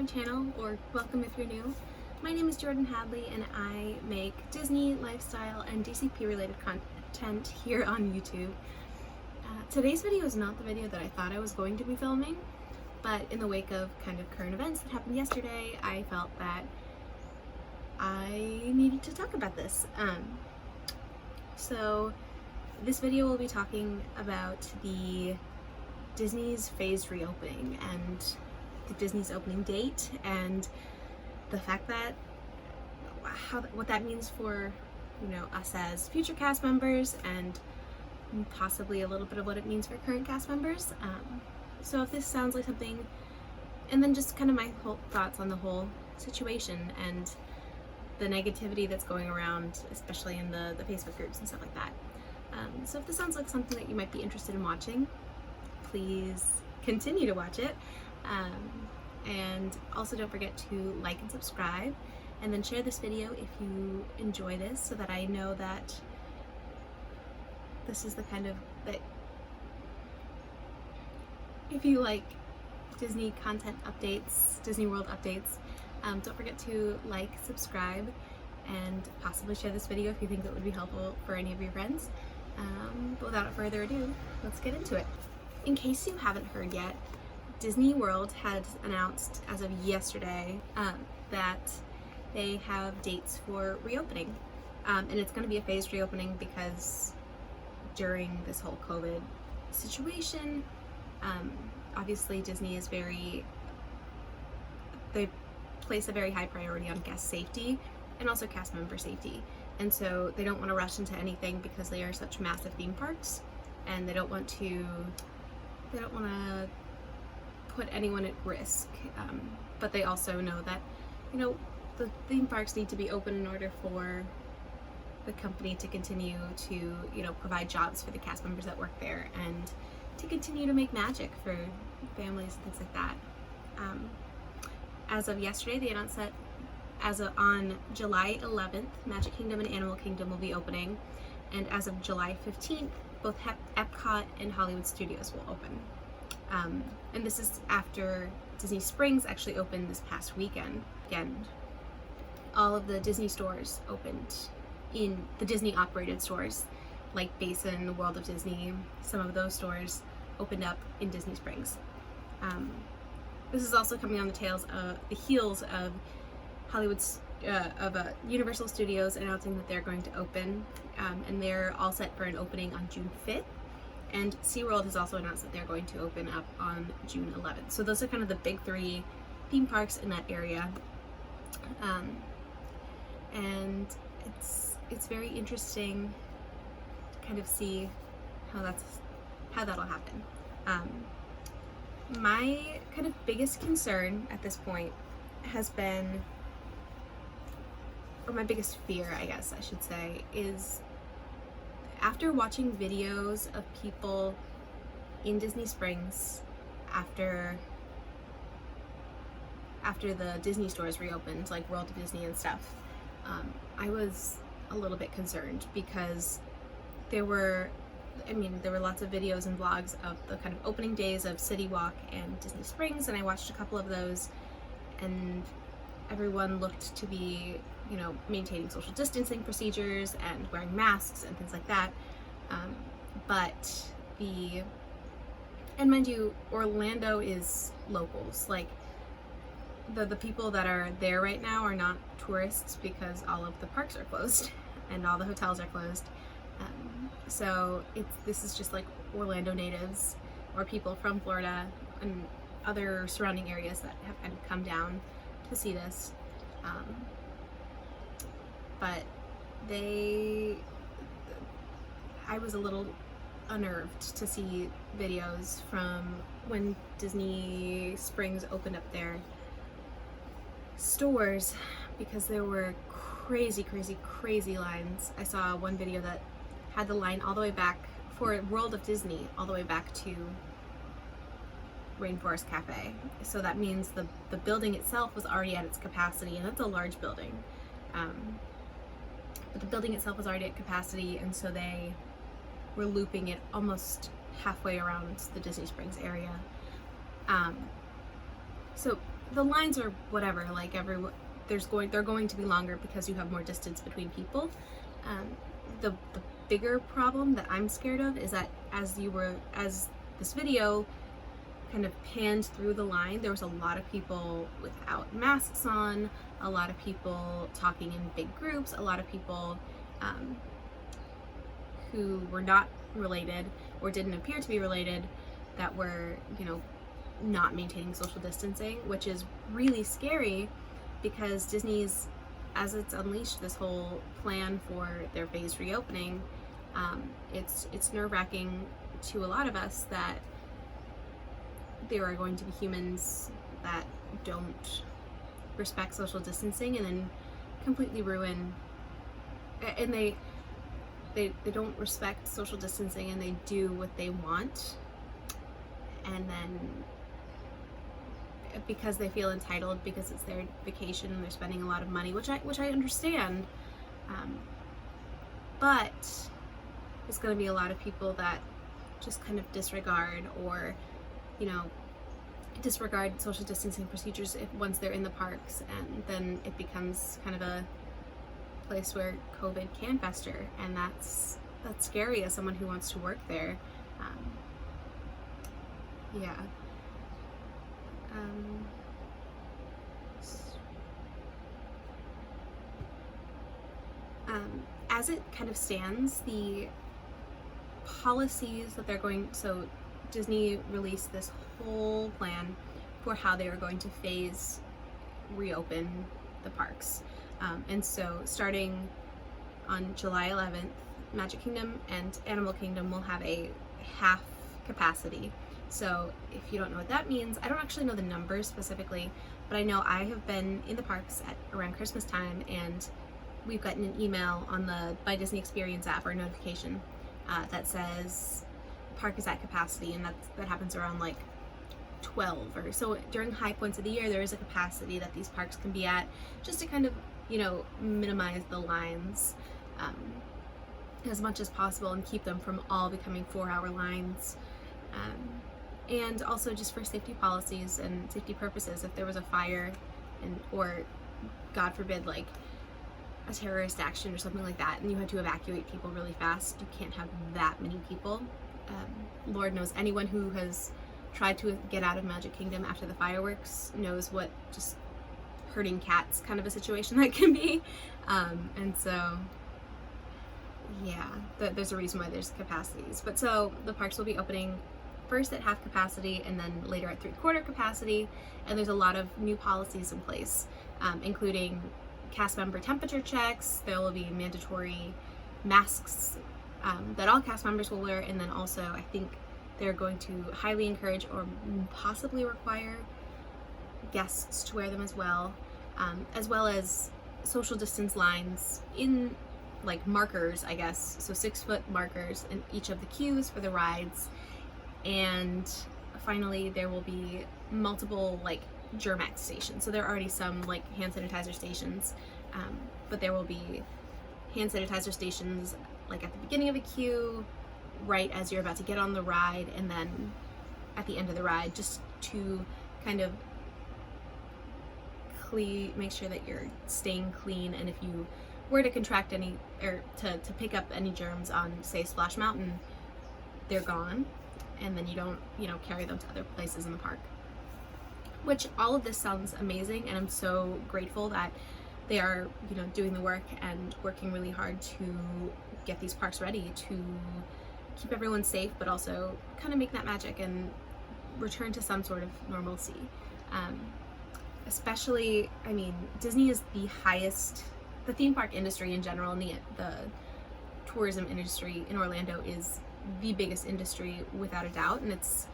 my channel, or welcome if you're new. My name is Jordan Hadley and I make Disney, lifestyle, and DCP related content here on YouTube. Today's video is not the video that I thought I was going to be filming, but in the wake of kind of current events that happened yesterday, I felt that I needed to talk about this. So this video will be talking about the Disney's phased reopening and the Disney's opening date and the fact that what that means for, you know, us as future cast members and possibly a little bit of what it means for current cast members. So if this sounds like something, and then just kind of my whole thoughts on the whole situation and the negativity that's going around, especially in the Facebook groups and stuff like that. So if this sounds like something that you might be interested in watching, please continue to watch it. And also don't forget to like and subscribe, and then share this video if you enjoy this, so that I know that this is the kind of, that if you like Disney content updates, Disney World updates, don't forget to like, subscribe, and possibly share this video if you think that would be helpful for any of your friends. But without further ado, let's get into it. In case you haven't heard yet, Disney World had announced as of yesterday that they have dates for reopening, and it's going to be a phased reopening because during this whole COVID situation, obviously Disney is they place a very high priority on guest safety and also cast member safety, and so they don't want to rush into anything because they are such massive theme parks, and they don't want to put anyone at risk, but they also know that, you know, the theme parks need to be open in order for the company to continue to, you know, provide jobs for the cast members that work there and to continue to make magic for families and things like that. As of yesterday, they announced that on July 11th, Magic Kingdom and Animal Kingdom will be opening, and as of July 15th, both Epcot and Hollywood Studios will open. And this is after Disney Springs actually opened this past weekend. Again, all of the Disney stores opened, in the Disney operated stores, like Basin, World of Disney, some of those stores opened up in Disney Springs. This is also coming on the heels of Universal Studios announcing that they're going to open, and they're all set for an opening on June 5th. And SeaWorld has also announced that they're going to open up on June 11th. So those are kind of the big three theme parks in that area. And it's very interesting to kind of see how that'll happen. My kind of biggest concern at this point has been, or my biggest fear, I guess I should say, is after watching videos of people in Disney Springs after the Disney stores reopened, like World of Disney and stuff, I was a little bit concerned because there were lots of videos and vlogs of the kind of opening days of City Walk and Disney Springs, and I watched a couple of those, and everyone looked to be, you know, maintaining social distancing procedures and wearing masks and things like that. And mind you, Orlando is locals. Like, the people that are there right now are not tourists because all of the parks are closed and all the hotels are closed. So this is just like Orlando natives or people from Florida and other surrounding areas that have kind of come down to see this. But I was a little unnerved to see videos from when Disney Springs opened up their stores, because there were crazy lines. I saw one video that had the line all the way back for World of Disney, all the way back to Rainforest Cafe. So that means the building itself was already at its capacity, and that's a large building. But the building itself was already at capacity, and so they were looping it almost halfway around the Disney Springs area. So the lines are whatever, like they're going to be longer because you have more distance between people. The bigger problem that I'm scared of is that as this video kind of panned through the line, there was a lot of people without masks on, a lot of people talking in big groups, a lot of people who were not related or didn't appear to be related that were, not maintaining social distancing, which is really scary because Disney's, as it's unleashed this whole plan for their phased reopening, it's nerve-wracking to a lot of us that there are going to be humans that don't respect social distancing and then completely ruin, and they don't respect social distancing and they do what they want, and then because they feel entitled because it's their vacation and they're spending a lot of money, which I understand, but there's going to be a lot of people that just kind of disregard or disregard social distancing procedures once they're in the parks, and then it becomes kind of a place where COVID can fester, and that's scary as someone who wants to work there. Yeah. As it kind of stands, the policies that they're going, so Disney released this whole plan for how they were going to phase reopen the parks. And so starting on July 11th, Magic Kingdom and Animal Kingdom will have a half capacity. So if you don't know what that means, I don't actually know the numbers specifically, but I know I have been in the parks around Christmas time, and we've gotten an email on the By Disney Experience app or notification that says the park is at capacity, and that happens around like 12 or so. During high points of the year, there is a capacity that these parks can be at, just to kind of minimize the lines as much as possible and keep them from all becoming 4-hour lines. And also just for safety policies and safety purposes, if there was a fire or God forbid, like a terrorist action or something like that, and you had to evacuate people really fast, you can't have that many people. Lord knows anyone who has tried to get out of Magic Kingdom after the fireworks knows what just herding cats kind of a situation that can be. And so yeah, there's a reason why there's capacities. But so the parks will be opening first at half capacity and then later at 3/4 capacity, and there's a lot of new policies in place, including cast member temperature checks. There will be mandatory masks that all cast members will wear, and then also I think they're going to highly encourage or possibly require guests to wear them as well as social distance lines in like markers, I guess, so 6-foot markers in each of the queues for the rides. And finally there will be multiple like Germ-X stations. So there are already some like hand sanitizer stations, but there will be hand sanitizer stations like at the beginning of a queue, right as you're about to get on the ride, and then at the end of the ride, just to kind of make sure that you're staying clean. And if you were to contract any or to pick up any germs on, say, Splash Mountain, they're gone, and then you don't carry them to other places in the park. Which all of this sounds amazing, and I'm so grateful that they are doing the work and working really hard to get these parks ready to keep everyone safe, but also kind of make that magic and return to some sort of normalcy. Especially, I mean, Disney is the theme park industry in general, and the tourism industry in Orlando is the biggest industry without a doubt, and it's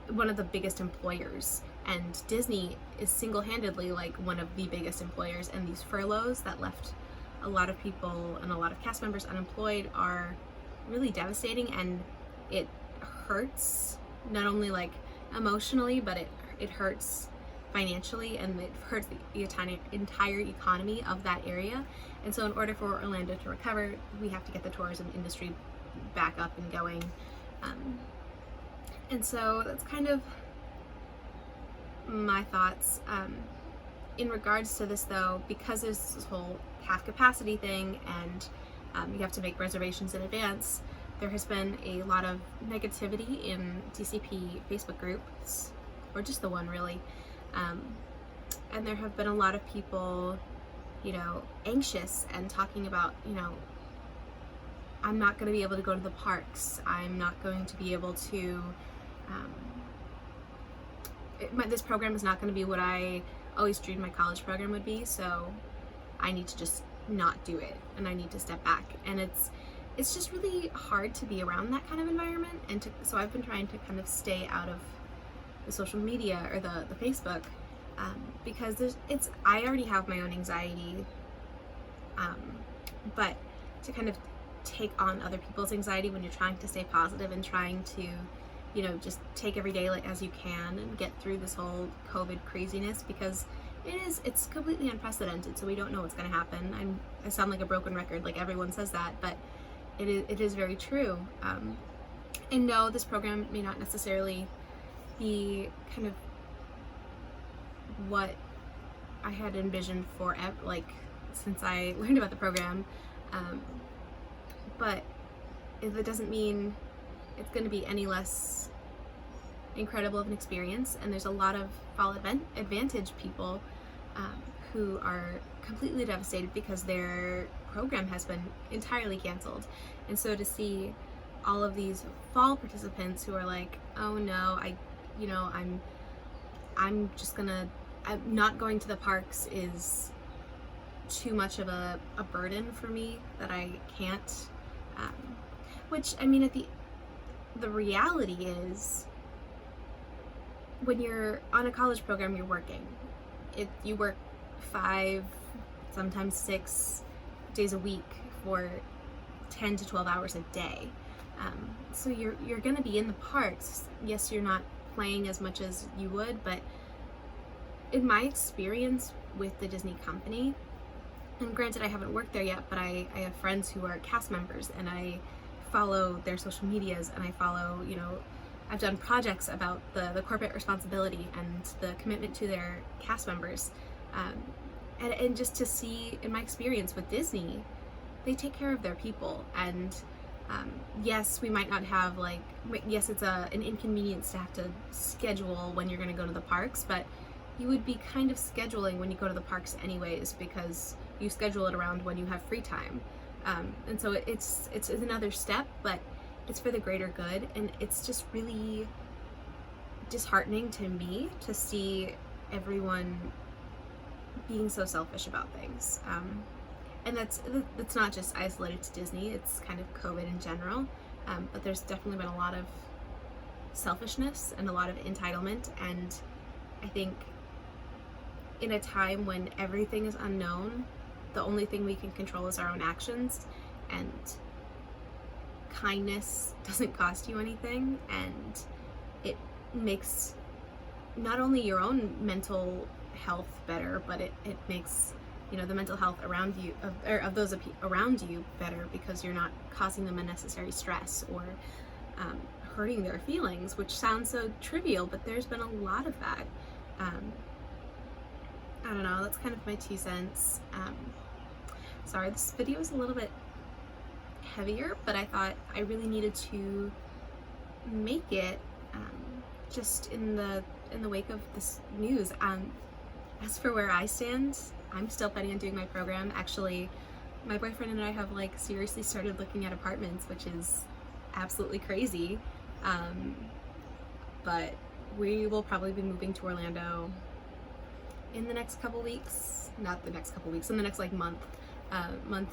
one of the biggest employers. And Disney is single-handedly like one of the biggest employers, and these furloughs that left a lot of people and a lot of cast members unemployed are really devastating, and it hurts not only like emotionally, but it hurts financially, and it hurts the entire economy of that area. And so in order for Orlando to recover, we have to get the tourism industry back up and going. And so that's kind of my thoughts. In regards to this though, because there's this whole half capacity thing and you have to make reservations in advance, there has been a lot of negativity in DCP Facebook groups, or just the one really. And there have been a lot of people, anxious and talking about, I'm not going to be able to go to the parks. I'm not going to be able to, this program is not going to be what I always dreamed my college program would be, so I need to just not do it and I need to step back. And it's just really hard to be around that kind of environment, and so I've been trying to kind of stay out of the social media or the Facebook, because I already have my own anxiety, but to kind of take on other people's anxiety when you're trying to stay positive and trying to just take every day as you can and get through this whole COVID craziness, because it's completely unprecedented, so we don't know what's going to happen. I sound like a broken record, like everyone says that, but it is very true. And no, this program may not necessarily be kind of what I had envisioned for, like, since I learned about the program, but it doesn't mean it's going to be any less incredible of an experience. And there's a lot of Fall Advantage people who are completely devastated because their program has been entirely canceled. And so to see all of these fall participants who are like, oh no, I'm not going to the parks is too much of a burden for me that I can't, which, I mean, the reality is, when you're on a college program, you're working. You work 5, sometimes 6 days a week for 10 to 12 hours a day. So you're going to be in the parks. Yes, you're not playing as much as you would, but in my experience with the Disney company, and granted I haven't worked there yet, but I have friends who are cast members, and I follow their social medias, and I follow, I've done projects about the corporate responsibility and the commitment to their cast members. And just to see, in my experience with Disney, they take care of their people. And yes, we might not have, yes, it's an inconvenience to have to schedule when you're going to go to the parks, but you would be kind of scheduling when you go to the parks anyways, because you schedule it around when you have free time. And so it's another step, but it's for the greater good. And it's just really disheartening to me to see everyone being so selfish about things. And that's not just isolated to Disney, it's kind of COVID in general. But there's definitely been a lot of selfishness and a lot of entitlement. And I think in a time when everything is unknown, the only thing we can control is our own actions, and kindness doesn't cost you anything, and it makes not only your own mental health better, but it makes the mental health around you, of those around you, better, because you're not causing them unnecessary stress or hurting their feelings, which sounds so trivial, but there's been a lot of that. I don't know, that's kind of my 2 cents. Sorry, this video is a little bit heavier, but I thought I really needed to make it just in the wake of this news. As for where I stand, I'm still planning on doing my program. Actually, my boyfriend and I have seriously started looking at apartments, which is absolutely crazy. But we will probably be moving to Orlando in the next couple weeks. Not the next couple weeks, in the next month,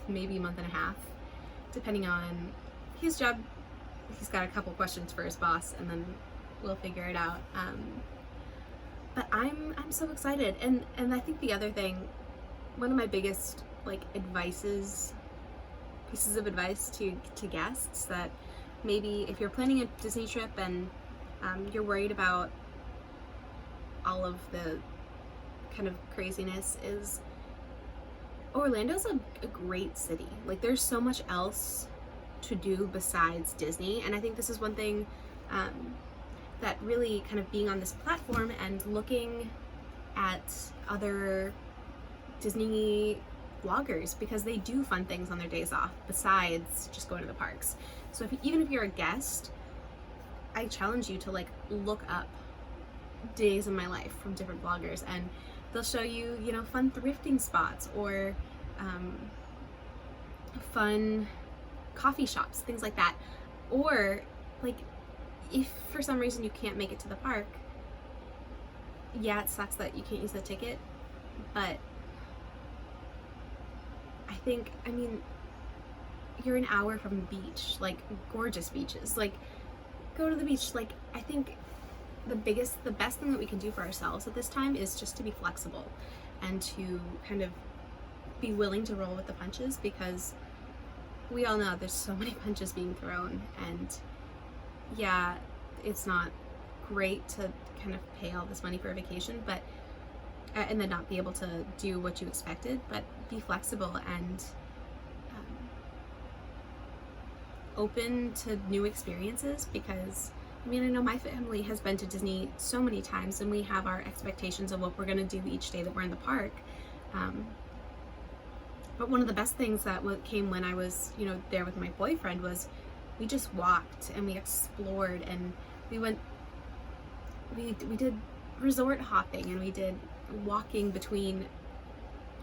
maybe month and a half, depending on his job. He's got a couple questions for his boss, and then we'll figure it out. But I'm so excited, and I think the other thing, one of my biggest pieces of advice to guests, that maybe if you're planning a Disney trip and you're worried about all of the kind of craziness, is Orlando's a great city. There's so much else to do besides Disney, and I think this is one thing that really kind of being on this platform and looking at other Disney vloggers, because they do fun things on their days off besides just going to the parks. So even if you're a guest, I challenge you to like look up days in my life from different vloggers, and they'll show you, you know, fun thrifting spots or fun coffee shops, things like that. Or like, if for some reason you can't make it to the park, yeah, it sucks that you can't use the ticket, but I mean, you're an hour from the beach, like gorgeous beaches, like go to the beach. Like, I think the best thing that we can do for ourselves at this time is just to be flexible and to kind of be willing to roll with the punches, because we all know there's so many punches being thrown, and yeah, it's not great to kind of pay all this money for a vacation, but and then not be able to do what you expected, but be flexible and open to new experiences. Because I mean, I know my family has been to Disney so many times, and we have our expectations of what we're going to do each day that we're in the park. But one of the best things that came when I was, you know, there with my boyfriend was we just walked and we explored, and we did resort hopping, and we did walking between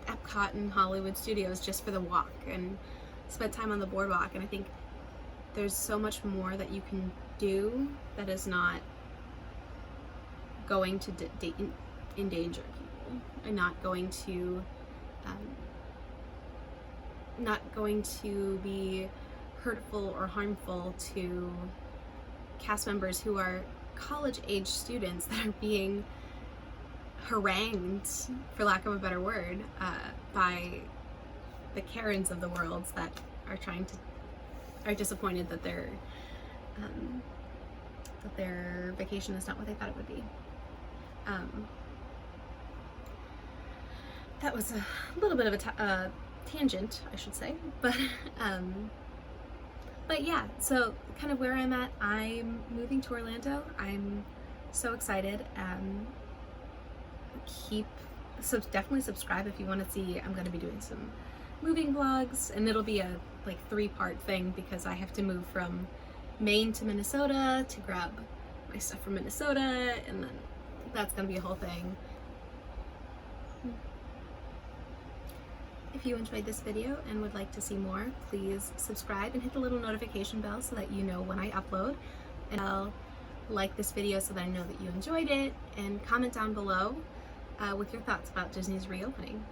Epcot and Hollywood Studios just for the walk, and spent time on the boardwalk. And I think there's so much more that you can do that is not going to endanger people, and not going to be hurtful or harmful to cast members who are college age students that are being harangued, for lack of a better word, by the Karens of the world that are disappointed that their vacation is not what they thought it would be. That was a little bit of a tangent, I should say, but yeah, so kind of where I'm at. I'm moving to Orlando. I'm so excited. Definitely subscribe if you want to see. I'm going to be doing some moving vlogs, and it'll be a like 3-part thing, because I have to move from Maine to Minnesota to grab my stuff from Minnesota, and then that's going to be a whole thing. If you enjoyed this video and would like to see more, please subscribe and hit the little notification bell so that you know when I upload. And I'll like this video so that I know that you enjoyed it, and comment down below with your thoughts about Disney's reopening.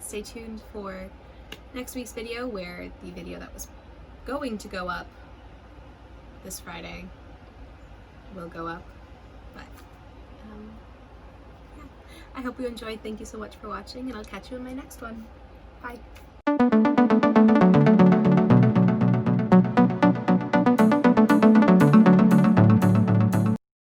Stay tuned for next week's video, where the video that was going to go up this Friday will go up. But yeah, I hope you enjoyed. Thank you so much for watching, and I'll catch you in my next one. Bye.